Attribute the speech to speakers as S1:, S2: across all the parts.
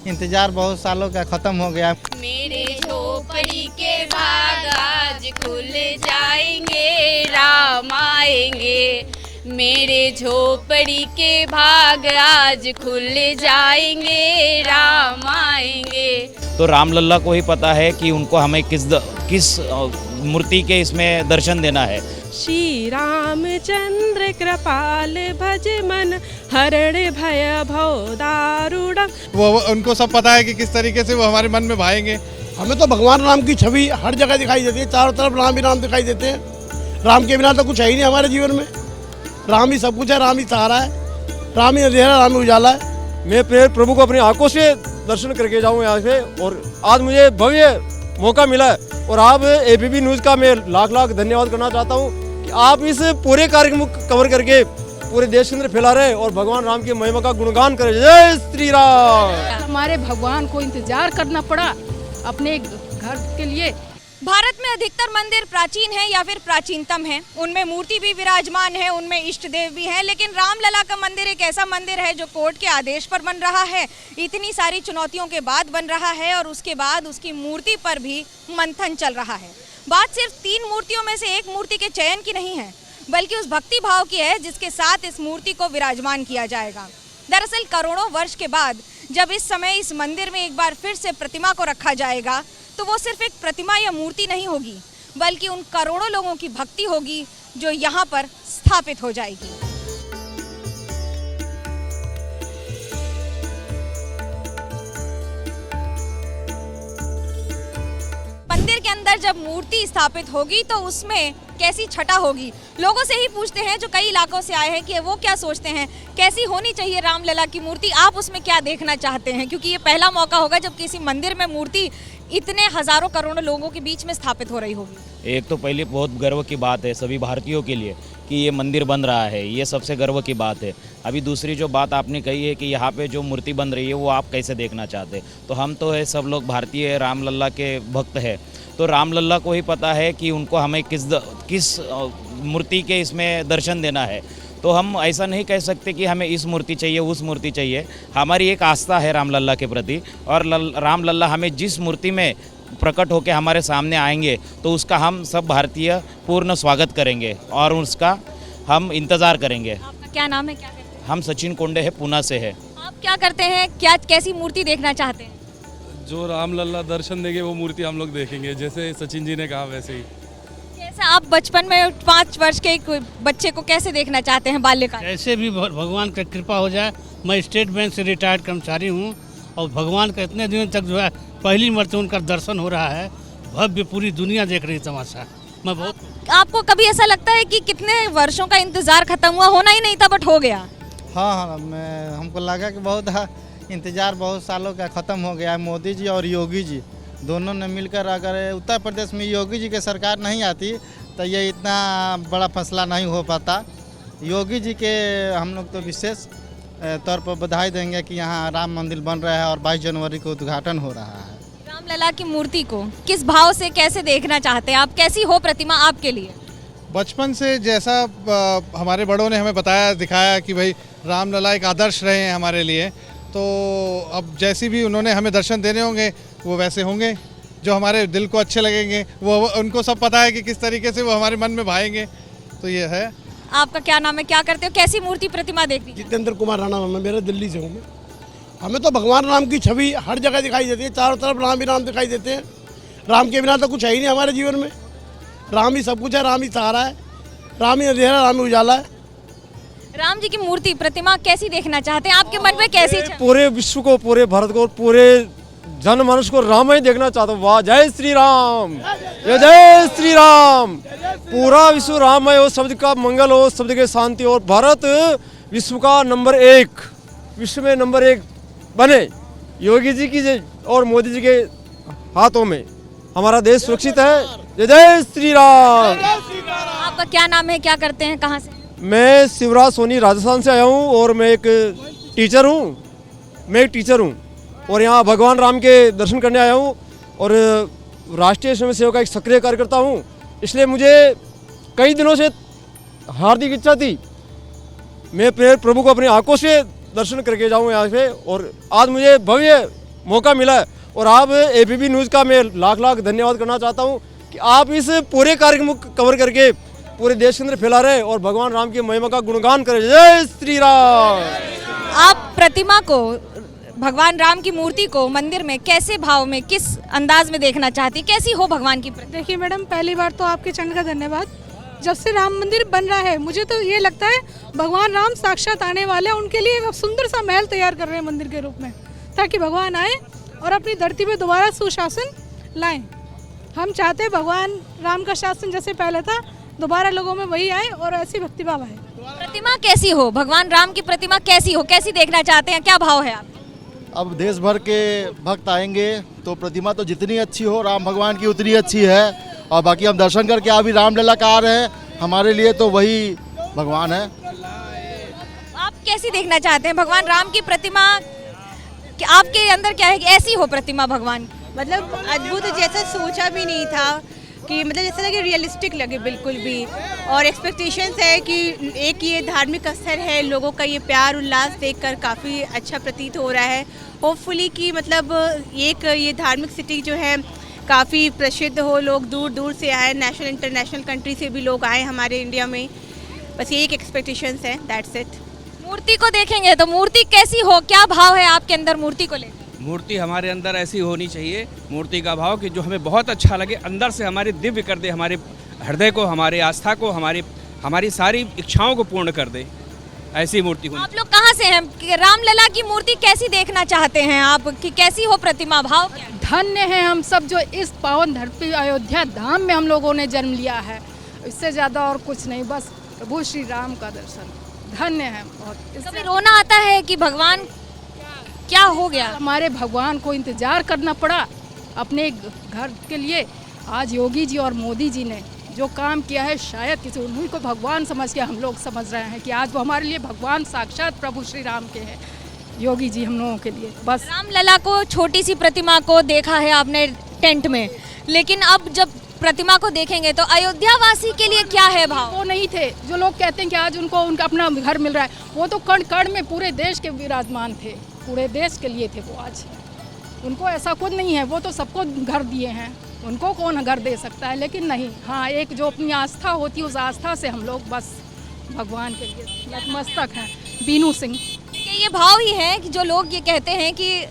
S1: इंतजार बहुत सालों का ख़त्म हो गया।
S2: मेरे झोपड़ी के भाग आज खुल जाएंगे, राम आएंगे। मेरे झोपड़ी के भाग आज खुल जाएंगे, राम आएंगे।
S3: तो रामलल्ला को ही पता है कि उनको हमें किस मूर्ति के इसमें दर्शन देना है।
S4: श्री रामचंद्र कृपाल भज मन हरण भय भव दारुणम।
S5: वो उनको सब पता है कि किस तरीके से वो हमारे मन में भाएंगे।
S6: हमें तो भगवान राम की छवि हर जगह दिखाई देती है, चारों तरफ राम ही राम दिखाई देते हैं। राम के बिना तो कुछ है ही नहीं हमारे जीवन में। राम ही सब कुछ है, राम ही सहारा है, राम ही अंधेरा, राम ही उजाला है।
S7: मैं प्रभु को अपनी आंखों से दर्शन करके जाऊँ यहाँ से, और आज मुझे भव्य मौका मिला है। और आप एबीपी न्यूज़ का मैं लाख लाख धन्यवाद करना चाहता हूँ कि आप इस पूरे कार्यक्रम को कवर करके पूरे देश के अंदर फैला रहे और भगवान राम की महिमा का गुणगान करें। जय श्री राम।
S4: हमारे भगवान को इंतजार करना पड़ा अपने घर के लिए।
S2: भारत में अधिकतर मंदिर प्राचीन हैं या फिर प्राचीनतम हैं, उनमें मूर्ति भी विराजमान है, उनमें इष्ट देव भी हैं, लेकिन रामलला का मंदिर एक ऐसा मंदिर है जो कोर्ट के आदेश पर बन रहा है, इतनी सारी चुनौतियों के बाद बन रहा है, और उसके बाद उसकी मूर्ति पर भी मंथन चल रहा है। बात सिर्फ 3 मूर्तियों में से एक मूर्ति के चयन की नहीं है, बल्कि उस भक्ति भाव की है जिसके साथ इस मूर्ति को विराजमान किया जाएगा। दरअसल करोड़ों वर्ष के बाद जब इस समय इस मंदिर में एक बार फिर से प्रतिमा को रखा जाएगा, तो वो सिर्फ एक प्रतिमा या मूर्ति नहीं होगी, बल्कि उन करोड़ों लोगों की भक्ति होगी जो यहाँ पर स्थापित हो जाएगी। मंदिर के अंदर जब मूर्ति स्थापित होगी तो उसमें कैसी छटा होगी, लोगों से ही पूछते हैं जो कई इलाकों से आए हैं कि वो क्या सोचते हैं, कैसी होनी चाहिए रामलला की मूर्ति, आप उसमें क्या देखना चाहते हैं, क्योंकि ये पहला मौका होगा जब किसी मंदिर में मूर्ति इतने हजारों करोड़ों लोगों के बीच में स्थापित हो रही होगी।
S3: एक तो पहले बहुत गर्व की बात है सभी भारतीयों के लिए कि ये मंदिर बन रहा है, ये सबसे गर्व की बात है। अभी दूसरी जो बात आपने कही है कि यहाँ पे जो मूर्ति बन रही है वो आप कैसे देखना चाहते हैं, तो हम तो है सब लोग भारतीय रामलल्ला के भक्त हैं, तो रामलल्ला को ही पता है कि उनको हमें किस मूर्ति के इसमें दर्शन देना है। तो हम ऐसा नहीं कह सकते कि हमें इस मूर्ति चाहिए उस मूर्ति चाहिए। हमारी एक आस्था है रामलल्ला के प्रति, और रामलल्ला हमें जिस मूर्ति में प्रकट होकर हमारे सामने आएंगे तो उसका हम सब भारतीय पूर्ण स्वागत करेंगे और उसका हम इंतज़ार करेंगे।
S2: आपका क्या नाम है, क्या करते हैं?
S3: हम सचिन कोंडे है, पूना से है।
S2: आप क्या करते हैं, क्या कैसी मूर्ति देखना चाहते हैं?
S8: जो रामलल्ला दर्शन देंगे वो मूर्ति हम लोग देखेंगे, जैसे सचिन जी ने कहा वैसे ही।
S2: कैसा आप बचपन में 5 वर्ष के एक बच्चे को कैसे देखना चाहते हैं बाल्यकाल?
S1: ऐसे भी भगवान का कृपा हो जाए। मैं स्टेट बैंक से रिटायर्ड कर्मचारी हूँ और भगवान का इतने दिनों तक जो है पहली मर्तबा उनका दर्शन हो रहा है, भव्य, पूरी दुनिया देख रही तमाशा। मैं बहुत
S2: आपको कभी ऐसा लगता है कि कितने वर्षों का इंतजार खत्म हुआ, होना ही नहीं था बट हो गया?
S1: हाँ, हमको लगा कि बहुत इंतजार बहुत सालों का ख़त्म हो गया है। मोदी जी और योगी जी दोनों ने मिलकर, अगर उत्तर प्रदेश में योगी जी की सरकार नहीं आती तो ये इतना बड़ा फैसला नहीं हो पाता। योगी जी के हम लोग तो विशेष तौर पर बधाई देंगे कि यहाँ राम मंदिर बन रहा है और 22 जनवरी को उद्घाटन हो रहा है।
S2: रामलला की मूर्ति को किस भाव से कैसे देखना चाहते हैं आप, कैसी हो प्रतिमा आपके लिए?
S5: बचपन से जैसा हमारे बड़ों ने हमें बताया, दिखाया कि भाई रामलला एक आदर्श रहे हैं हमारे लिए, तो अब जैसी भी उन्होंने हमें दर्शन देने होंगे वो वैसे होंगे जो हमारे दिल को अच्छे लगेंगे। वो उनको सब पता है कि किस तरीके से वो हमारे मन में भाएंगे, तो ये है।
S2: आपका क्या नाम है, क्या करते हो, कैसी मूर्ति प्रतिमा देखनी?
S6: जितेंद्र कुमार राणा है, मेरा दिल्ली से हूँ मैं। हमें तो भगवान राम की छवि हर जगह दिखाई देती है, चारों तरफ राम ही राम दिखाई देते हैं। राम के बिना तो कुछ है ही नहीं हमारे जीवन में। राम ही सब कुछ है, राम ही सहारा है, राम ही अंधेरा, राम ही उजाला है।
S2: राम जी की मूर्ति प्रतिमा कैसी देखना चाहते हैं, आपके मन में कैसी?
S7: पूरे विश्व को, पूरे भारत को, पूरे जनमानस को राम ही देखना चाहता हूँ। वाह, जय श्री राम, जय श्री राम। पूरा विश्व राम है, हो शब्द का मंगल हो, शब्द के शांति और भारत विश्व का नंबर 1, विश्व में नंबर 1 बने। योगी जी की और मोदी जी के हाथों में हमारा देश सुरक्षित है। जय जय श्री राम।
S2: आपका क्या नाम है, क्या करते हैं, कहाँ से?
S7: मैं शिवराज सोनी राजस्थान से आया हूँ और मैं एक टीचर हूँ और यहाँ भगवान राम के दर्शन करने आया हूँ और राष्ट्रीय स्वयं सेवक का एक सक्रिय कार्यकर्ता हूँ, इसलिए मुझे कई दिनों से हार्दिक इच्छा थी मैं प्रभु को अपनी आंखों से दर्शन करके जाऊँ यहाँ से, और आज मुझे भव्य मौका मिला है। और आप ABP न्यूज़ का मैं लाख लाख धन्यवाद करना चाहता हूँ कि आप इस पूरे कार्यक्रम को कवर करके पूरे देश के अंदर फैला रहे और भगवान राम की महिमा का गुणगान करें। जय श्री राम।
S2: आप प्रतिमा को, भगवान राम की मूर्ति को मंदिर में कैसे भाव में, किस अंदाज में देखना चाहती, कैसी हो भगवान की प्रतिमा?
S9: देखिए मैडम, पहली बार तो आपके चरण का धन्यवाद। जब से राम मंदिर बन रहा है मुझे तो ये लगता है भगवान राम साक्षात आने वाले हैं, उनके लिए एक सुंदर सा महल तैयार कर रहे हैं मंदिर के रूप में, ताकि भगवान आए और अपनी धरती पे दोबारा सुशासन लाएं। हम चाहते हैं भगवान राम का शासन जैसे पहले था दोबारा लोगों में वही आए और ऐसी भक्तिभाव आए।
S2: प्रतिमा कैसी हो, भगवान राम की प्रतिमा कैसी हो, कैसी देखना चाहते हैं, क्या भाव है आप?
S10: अब देश भर के भक्त आएंगे तो प्रतिमा तो जितनी अच्छी हो राम भगवान की उतनी अच्छी है। और बाकी हम दर्शन करके अभी रामलला का आ रहे हैं, हमारे लिए तो वही भगवान है।
S2: आप कैसी देखना चाहते हैं भगवान राम की प्रतिमा? आपके अंदर क्या है कि ऐसी हो प्रतिमा भगवान की?
S11: मतलब अद्भुत, जैसा सोचा भी नहीं था कि मतलब जैसा लगे रियलिस्टिक लगे बिल्कुल भी। और एक्सपेक्टेशंस है कि एक ये धार्मिक स्थल है, लोगों का ये प्यार उल्लास देखकर काफ़ी अच्छा प्रतीत हो रहा है। होपफुली कि मतलब एक ये धार्मिक सिटी जो है काफ़ी प्रसिद्ध हो, लोग दूर दूर से आए, नेशनल इंटरनेशनल कंट्री से भी लोग आए हमारे इंडिया में। बस ये एक एक्सपेक्टेशंस है, दैट्स इट।
S2: मूर्ति को देखेंगे तो मूर्ति कैसी हो, क्या भाव है आपके अंदर मूर्ति को लेकर?
S12: मूर्ति हमारे अंदर ऐसी होनी चाहिए, मूर्ति का भाव कि जो हमें बहुत अच्छा लगे, अंदर से हमारे दिव्य कर दे, हमारे हृदय को, हमारे आस्था को, हमारी सारी इच्छाओं को पूर्ण कर दे, ऐसी मूर्ति होनी।
S2: आप लोग कहाँ से हैं? रामलला की मूर्ति कैसी देखना चाहते हैं आप, कि कैसी हो प्रतिमा, भाव क्या?
S4: धन्य हैं हम सब जो इस पावन धरती अयोध्या धाम में हम लोगों ने जन्म लिया है। इससे ज़्यादा और कुछ नहीं, बस प्रभु श्री राम का दर्शन। धन्य है बहुत।
S2: कभी रोना आता है कि भगवान क्या हो गया?
S4: हमारे भगवान को इंतजार करना पड़ा अपने घर के लिए। आज योगी जी और मोदी जी ने जो काम किया है, शायद किसी उन्हीं को भगवान समझ के हम लोग समझ रहे हैं कि आज वो हमारे लिए भगवान साक्षात प्रभु श्री राम के हैं, योगी जी हम लोगों के लिए। बस
S2: रामलला को, छोटी सी प्रतिमा को देखा है आपने टेंट में, लेकिन अब जब प्रतिमा को देखेंगे तो अयोध्या वासी के लिए क्या है भाव?
S4: वो नहीं थे जो लोग कहते हैं कि आज उनको उनका अपना घर मिल रहा है, वो तो कण कण में पूरे देश के विराजमान थे, पूरे देश के लिए थे वो। आज उनको ऐसा कुछ नहीं है, वो तो सबको घर दिए हैं, उनको कौन घर दे सकता है। लेकिन नहीं, हाँ, एक जो अपनी आस्था होती है उस आस्था से हम लोग बस भगवान के लिए नतमस्तक हैं। बीनू सिंह,
S2: ये भाव ही है कि जो लोग ये कहते हैं कि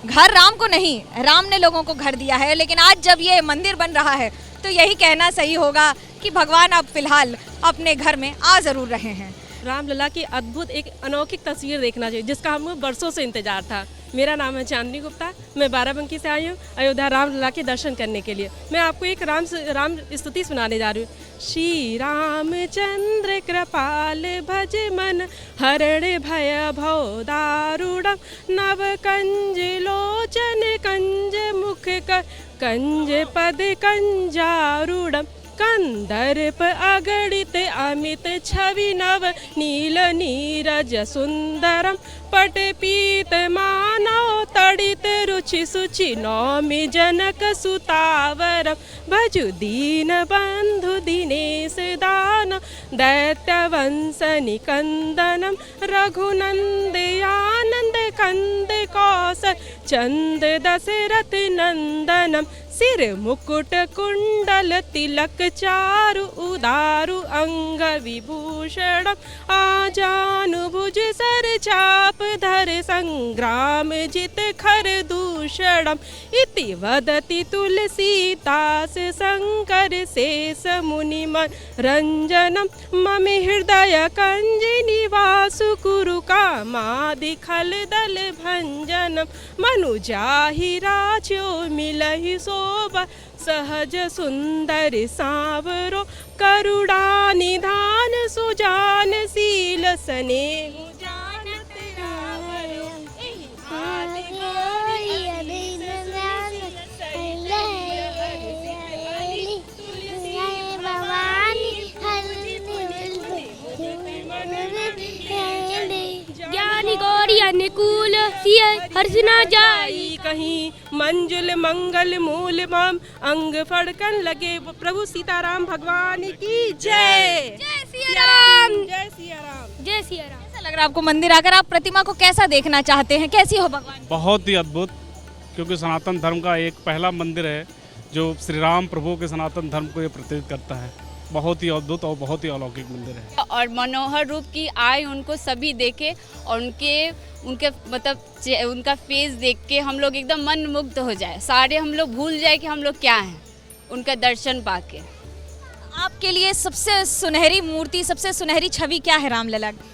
S2: घर राम को नहीं, राम ने लोगों को घर दिया है, लेकिन आज जब ये मंदिर बन रहा है तो यही कहना सही होगा कि भगवान अब फिलहाल अपने घर में आ जरूर रहे हैं।
S11: रामलला की अद्भुत एक अलौकिक तस्वीर देखना चाहिए, जिसका हमें बरसों से इंतजार था। मेरा नाम है चांदनी गुप्ता, मैं बाराबंकी से आई हूँ अयोध्या रामलला के दर्शन करने के लिए। मैं आपको एक राम स्तुति सुनाने जा रही हूँ। श्री रामचंद्र कृपाल भज मन हरण भय भव दारुणम नव कंज लोचन कंज मुख कंज पद कंजारूढ़ कंदर्प अगणित अमित छवि नव नील नीरज सुंदरम पट पीत मानव तड़ित रुचि सुचि नौमि जनक सुतावरम भजु दीन बंधु दिनेश दान दैत्य वंश निकंदनम रघुनंद आनंद कंद कौशल चंद दशरथ नंदनम सिर मुकुट कुंडल तिलक चारु उदारु अंग विभूषणम आजानुभुज सर चाप धर संग्राम जित खर दूषणम इति वदति तुलसीदास शंकर शेष मुनि रंजनम मम हृदय कंज निवासु कुरु कामादि खल दल भंजनम मनुजाहि राचो मिलहि शोभा सहज सुंदर सांवरो करुणा निधान सुजान शील स्नेह जानत रावरो एहि भांति गौरी
S13: ज्ञानी गौरी अनुकूल सिय हर्ष न जाई
S11: कहीं मंजुल मंगल मूल मम अंग फड़कन लगे। प्रभु सीताराम भगवान की जय।
S2: जय सिया राम।
S11: जय सिया राम।
S13: जय सिया राम।
S2: कैसा लग रहा है आपको मंदिर आकर? आप प्रतिमा को कैसा देखना चाहते हैं, कैसी हो भगवान?
S8: बहुत ही अद्भुत, क्योंकि सनातन धर्म का एक पहला मंदिर है जो श्री राम प्रभु के सनातन धर्म को ये प्रतिनिधित्व करता है। बहुत ही अद्भुत और बहुत ही अलौकिक मंदिर है।
S11: और मनोहर रूप की आए उनको सभी देखे और उनके मतलब उनका फेस देख के हम लोग एकदम मन मुग्ध हो जाए, सारे हम लोग भूल जाए कि हम लोग क्या हैं उनका दर्शन पाके।
S2: आपके लिए सबसे सुनहरी मूर्ति, सबसे सुनहरी छवि क्या है रामलला की?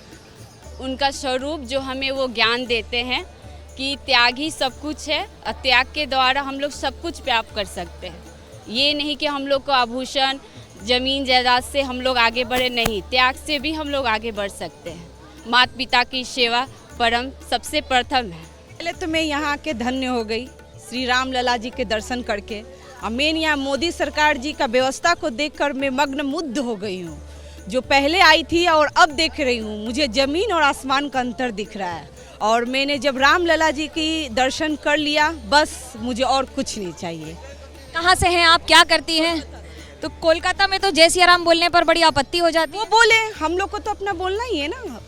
S11: उनका स्वरूप जो हमें वो ज्ञान देते हैं कि त्याग ही सब कुछ है और त्याग के द्वारा हम लोग सब कुछ प्राप्त कर सकते हैं। ये नहीं कि हम लोग को आभूषण जमीन जायदाद से हम लोग आगे बढ़े, नहीं, त्याग से भी हम लोग आगे बढ़ सकते हैं। माता पिता की सेवा परम सबसे प्रथम है।
S14: पहले तो मैं यहाँ के धन्य हो गई श्री राम लला जी के दर्शन करके, और मैं यहाँ मोदी सरकार जी का व्यवस्था को देखकर मैं मग्न मुग्ध हो गई हूँ। जो पहले आई थी और अब देख रही हूँ, मुझे ज़मीन और आसमान का अंतर दिख रहा है। और मैंने जब राम लला जी की दर्शन कर लिया, बस मुझे और कुछ नहीं चाहिए।
S2: कहाँ से हैं आप, क्या करती हैं? तो कोलकाता में तो जय सिया राम बोलने पर बड़ी आपत्ति हो जाती है।
S14: वो बोले, हम लोग को तो अपना बोलना ही है ना।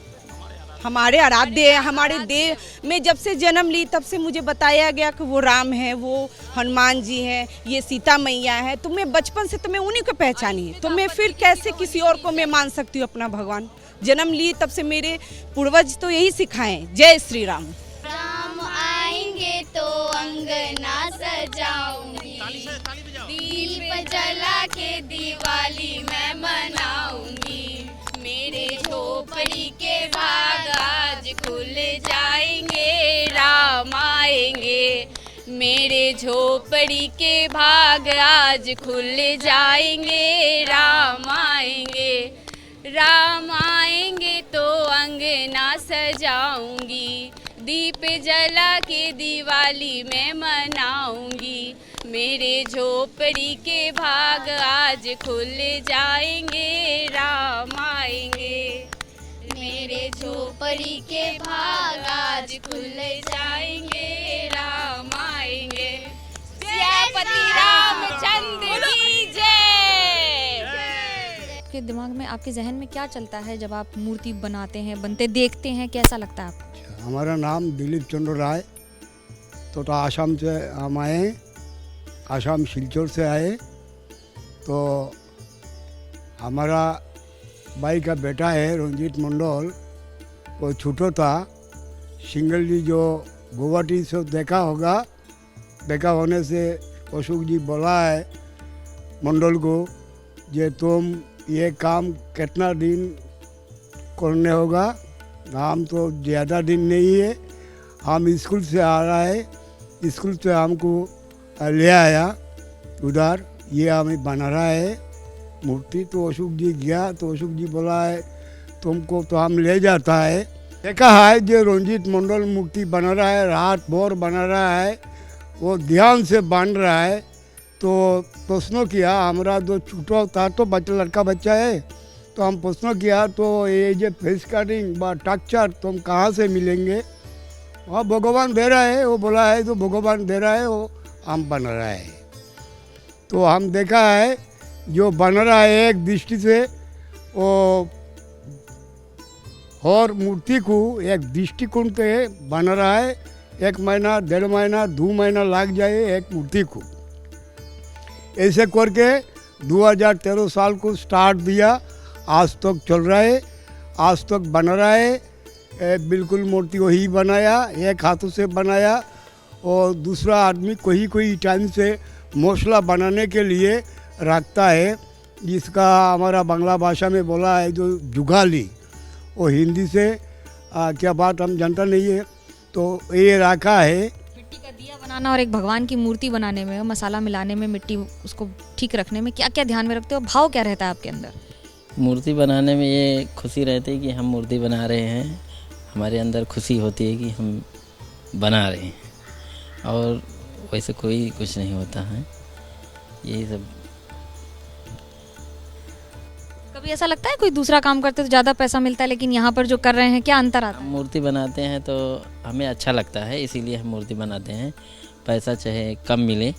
S14: हमारे आराध्य, हमारे देव में जब से जन्म ली तब से मुझे बताया गया कि वो राम है, वो हनुमान जी हैं, ये सीता मैया है। तो मैं बचपन से तो मैं उन्हीं को पहचानी है, तो मैं फिर कैसे किसी और को मैं मान सकती हूँ अपना भगवान। जन्म ली तब से मेरे पूर्वज तो यही सिखाएं, जय श्री राम।
S13: राम आएंगे तो अंगना सजाऊंगी, दीप जला के दिवाली मैं मनाऊंगी। मेरे झोपड़ी के भाग आज खुल जाएंगे, राम आएंगे। मेरे झोपड़ी के भाग आज खुल जाएंगे, राम आएंगे। राम आएंगे तो अंगना सजाऊंगी, दीप जला के दिवाली मैं मनाऊंगी। मेरे झोपड़ी के भाग आज खुल जाएंगे, राम आएंगे। मेरे झोपड़ी के भाग आज खुल जाएंगे, राम आएंगे। सियापति रामचंद्र की जय।
S2: आपके दिमाग में, आपके जहन में क्या चलता है जब आप मूर्ति बनाते हैं, बनते देखते हैं, कैसा लगता है आपको?
S6: हमारा नाम दिलीप चंद्र राय, तो आसाम से हम आए हैं, आसाम सिलचर से आए। तो हमारा भाई का बेटा है रंजीत मंडल, वो छोटा था, सिंगल जी जो गुवाहाटी से देखा होगा, देखा होने से अशोक जी बोला है मंडल को, जे तुम ये काम कितना दिन करने होगा। हम तो ज़्यादा दिन नहीं है, हम स्कूल से आ रहा है, स्कूल से हमको ले आया उधर, ये हमें बना रहा है मूर्ति। तो अशोक जी गया तो अशोक जी बोला है तुमको तो हम ले जाता है। देखा है जो रंजीत मंडल मूर्ति बना रहा है, रात भर बना रहा है, वो ध्यान से बन रहा है। तो प्रश्न किया, हमारा जो छोटा था तो लड़का बच्चा है, तो हम प्रश्न किया तो ये जो फेस कटिंग व टेक्सचर तुम कहाँ से मिलेंगे? वहाँ भगवान दे रहा है, वो बोला है तो भगवान दे रहा है, वो हम बना रहा है। तो हम देखा है जो बन रहा है एक दृष्टि से, वो और मूर्ति को एक दृष्टिकोण से बन रहा है। 1 महीना, 1.5 महीना, 2 महीना लग जाए एक मूर्ति को। ऐसे करके 2013 साल को स्टार्ट दिया, आज तक चल रहा है, आज तक बन रहा है। बिल्कुल मूर्ति वही बनाया, एक हाथों से बनाया, और दूसरा आदमी कोई टाइम से मौसला बनाने के लिए रखता है, जिसका हमारा बांग्ला भाषा में बोला है जो जुगाली, वो हिंदी से क्या बात हम जानता नहीं है। तो ये रखा है।
S2: मिट्टी का दिया बनाना और एक भगवान की मूर्ति बनाने में, मसाला मिलाने में, मिट्टी उसको ठीक रखने में क्या क्या ध्यान में रखते हो? भाव क्या रहता है आपके अंदर?
S15: मूर्ति बनाने में ये खुशी रहती है कि हम मूर्ति बना रहे हैं, हमारे अंदर खुशी होती है कि हम बना रहे हैं, और वैसे कोई कुछ नहीं होता है, यही सब।
S2: कभी ऐसा लगता है कोई दूसरा काम करते तो ज़्यादा पैसा मिलता है, लेकिन यहाँ पर जो कर रहे हैं क्या अंतर आता है?
S15: हम मूर्ति बनाते हैं तो हमें अच्छा लगता है, इसीलिए हम मूर्ति बनाते हैं। पैसा चाहे कम मिले,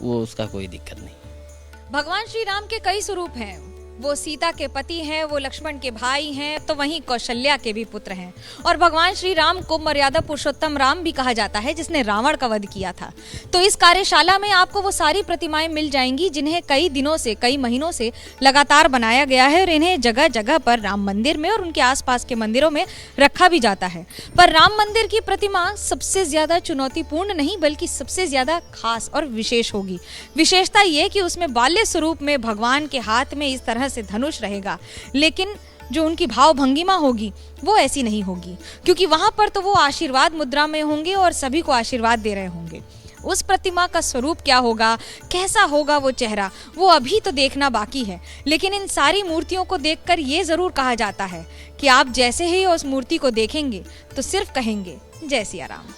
S15: वो उसका कोई दिक्कत नहीं।
S2: भगवान श्री राम के कई स्वरूप हैं, वो सीता के पति हैं, वो लक्ष्मण के भाई हैं, तो वहीं कौशल्या के भी पुत्र हैं। और भगवान श्री राम को मर्यादा पुरुषोत्तम राम भी कहा जाता है, जिसने रावण का वध किया था। तो इस कार्यशाला में आपको वो सारी प्रतिमाएं मिल जाएंगी जिन्हें कई दिनों से, कई महीनों से लगातार बनाया गया है और इन्हें जगह जगह पर राम मंदिर में और उनके आसपास के मंदिरों में रखा भी जाता है। पर राम मंदिर की प्रतिमा सबसे ज्यादा चुनौतीपूर्ण नहीं बल्कि सबसे ज्यादा खास और विशेष होगी। विशेषता ये कि उसमें बाल्य स्वरूप में भगवान के हाथ में इस तरह से धनुष रहेगा, लेकिन जो उनकी भाव भंगिमा होगी वो ऐसी नहीं होगी, क्योंकि वहां पर तो वो आशीर्वाद मुद्रा में होंगे और सभी को आशीर्वाद दे रहे होंगे। उस प्रतिमा का स्वरूप क्या होगा, कैसा होगा वो चेहरा, वो अभी तो देखना बाकी है। लेकिन इन सारी मूर्तियों को देखकर ये जरूर कहा जाता है कि आप जैसे ही उस मूर्ति को देखेंगे तो सिर्फ कहेंगे जय सिया राम।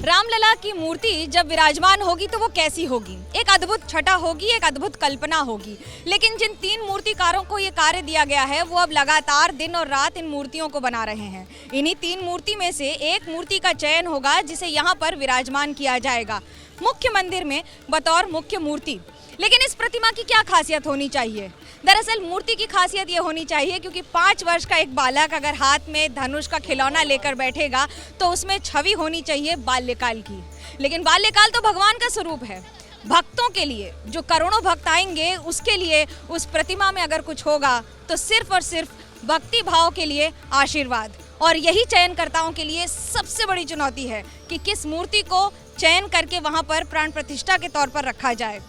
S2: रामलला की मूर्ति जब विराजमान होगी तो वो कैसी होगी? एक अद्भुत छटा होगी, एक अद्भुत कल्पना होगी। लेकिन जिन 3 मूर्तिकारों को ये कार्य दिया गया है वो अब लगातार दिन और रात इन मूर्तियों को बना रहे हैं। इन्हीं 3 मूर्ति में से एक मूर्ति का चयन होगा जिसे यहाँ पर विराजमान किया जाएगा मुख्य मंदिर में बतौर मुख्य मूर्ति। लेकिन इस प्रतिमा की क्या खासियत होनी चाहिए? दरअसल मूर्ति की खासियत ये होनी चाहिए क्योंकि 5 वर्ष का एक बालक अगर हाथ में धनुष का खिलौना लेकर बैठेगा तो उसमें छवि होनी चाहिए बाल्यकाल की। लेकिन बाल्यकाल तो भगवान का स्वरूप है। भक्तों के लिए, जो करोड़ों भक्त आएंगे, उसके लिए उस प्रतिमा में अगर कुछ होगा तो सिर्फ और सिर्फ भक्ति भाव के लिए आशीर्वाद। और यही चयनकर्ताओं के लिए सबसे बड़ी चुनौती है कि किस मूर्ति को चयन करके वहाँ पर प्राण प्रतिष्ठा के तौर पर रखा जाए।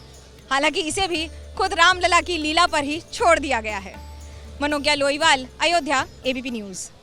S2: हालांकि इसे भी खुद रामलला की लीला पर ही छोड़ दिया गया है। Manogya Loiwal, Ayodhya, ABP news.